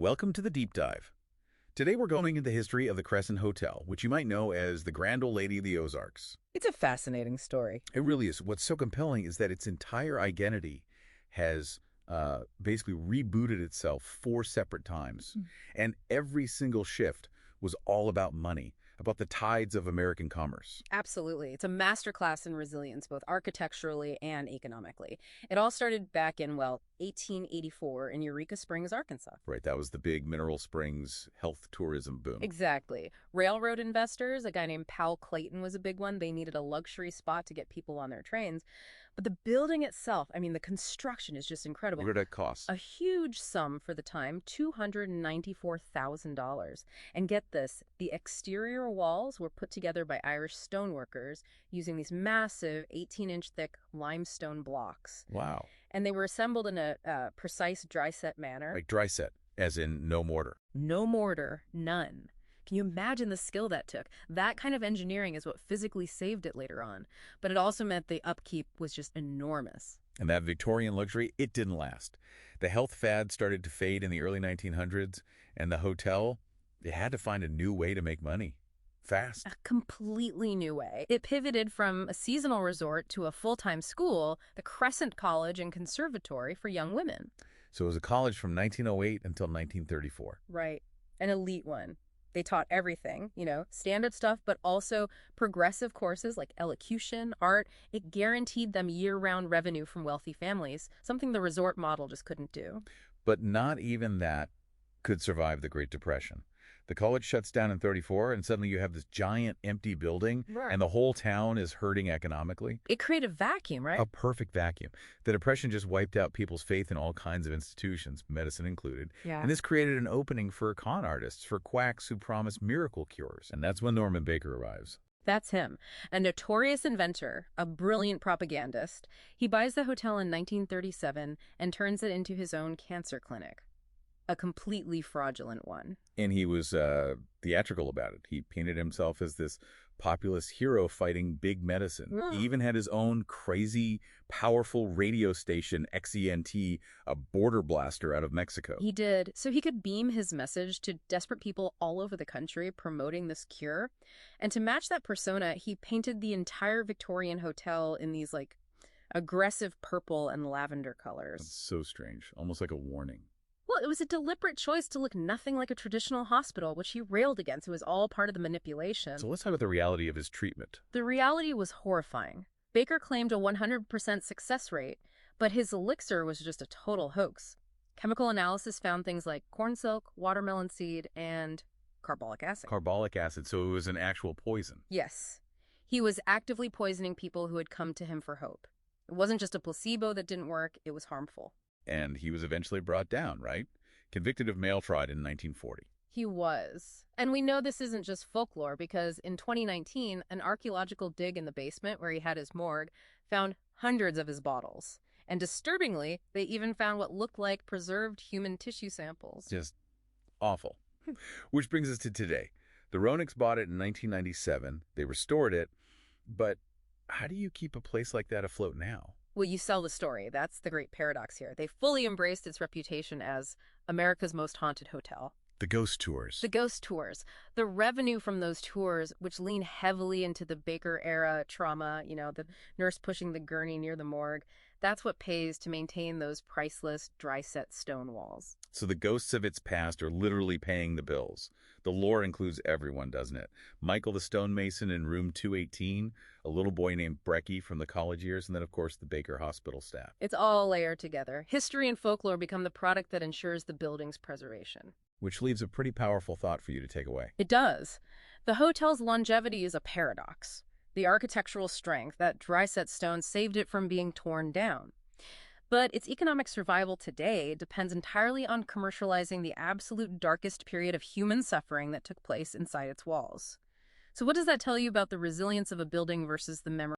Welcome to the Deep Dive. Today we're going into the history of the Crescent Hotel, which you might know as the Grand Old Lady of the Ozarks. It's a fascinating story. It really is. What's so compelling is that its entire identity has basically rebooted itself 4 separate times. And every single shift was all about money, about the tides of American commerce. Absolutely. It's a masterclass in resilience, both architecturally and economically. It all started back in, 1884 in Eureka Springs, Arkansas. Right, that was the big Mineral Springs health tourism boom. Exactly. Railroad investors, a guy named Powell Clayton was a big one. They needed a luxury spot to get people on their trains. But the building itself, the construction is just incredible. What did that cost? A huge sum for the time, $294,000. And get this, the exterior walls were put together by Irish stoneworkers using these massive 18-inch thick limestone blocks. Wow. And they were assembled in a precise dry set manner. Like dry set, as in no mortar. No mortar, none. Can you imagine the skill that took? That kind of engineering is what physically saved it later on. But it also meant the upkeep was just enormous. And that Victorian luxury, it didn't last. The health fad started to fade in the early 1900s, and the hotel, it had to find a new way to make money. Fast. A completely new way. It pivoted from a seasonal resort to a full-time school, the Crescent College and Conservatory for young women. So it was a college from 1908 until 1934. Right. An elite one. They taught everything, standard stuff, but also progressive courses like elocution, art. It guaranteed them year-round revenue from wealthy families, something the resort model just couldn't do. But not even that could survive the Great Depression. The college shuts down in 34, and suddenly you have this giant empty building, Right. and the whole town is hurting economically. It created a vacuum, right? A perfect vacuum. The Depression just wiped out people's faith in all kinds of institutions, medicine included. Yeah. And this created an opening for con artists, for quacks who promise miracle cures. And that's when Norman Baker arrives. That's him, a notorious inventor, a brilliant propagandist. He buys the hotel in 1937 and turns it into his own cancer clinic. A completely fraudulent one. And he was theatrical about it. He painted himself as this populist hero fighting big medicine. He even had his own crazy, powerful radio station, XENT, a border blaster out of Mexico. He did, so he could beam his message to desperate people all over the country promoting this cure. And to match that persona, he painted the entire Victorian hotel in these, aggressive purple and lavender colors. It's so strange, almost like a warning. Well, it was a deliberate choice to look nothing like a traditional hospital, which he railed against. It was all part of the manipulation. So let's talk about the reality of his treatment. The reality was horrifying. Baker claimed a 100% success rate, but his elixir was just a total hoax. Chemical analysis found things like corn silk, watermelon seed, and carbolic acid. Carbolic acid, so it was an actual poison. Yes. He was actively poisoning people who had come to him for hope. It wasn't just a placebo that didn't work, it was harmful. And he was eventually brought down, right? Convicted of mail fraud in 1940. He was. And we know this isn't just folklore because in 2019, an archaeological dig in the basement where he had his morgue found hundreds of his bottles. And disturbingly, they even found what looked like preserved human tissue samples. Just awful. Which brings us to today. The Ronix bought it in 1997. They restored it. But how do you keep a place like that afloat now? Well, you sell the story. That's the great paradox here. They fully embraced its reputation as America's most haunted hotel. The ghost tours. The ghost tours. The revenue from those tours, which lean heavily into the Baker-era trauma, the nurse pushing the gurney near the morgue, that's what pays to maintain those priceless, dry-set stone walls. So the ghosts of its past are literally paying the bills. The lore includes everyone, doesn't it? Michael the stonemason in room 218, a little boy named Brecky from the college years, and then, of course, the Baker Hospital staff. It's all layered together. History and folklore become the product that ensures the building's preservation. Which leaves a pretty powerful thought for you to take away. It does. The hotel's longevity is a paradox. The architectural strength, that dry-set stone, saved it from being torn down. But its economic survival today depends entirely on commercializing the absolute darkest period of human suffering that took place inside its walls. So what does that tell you about the resilience of a building versus the memory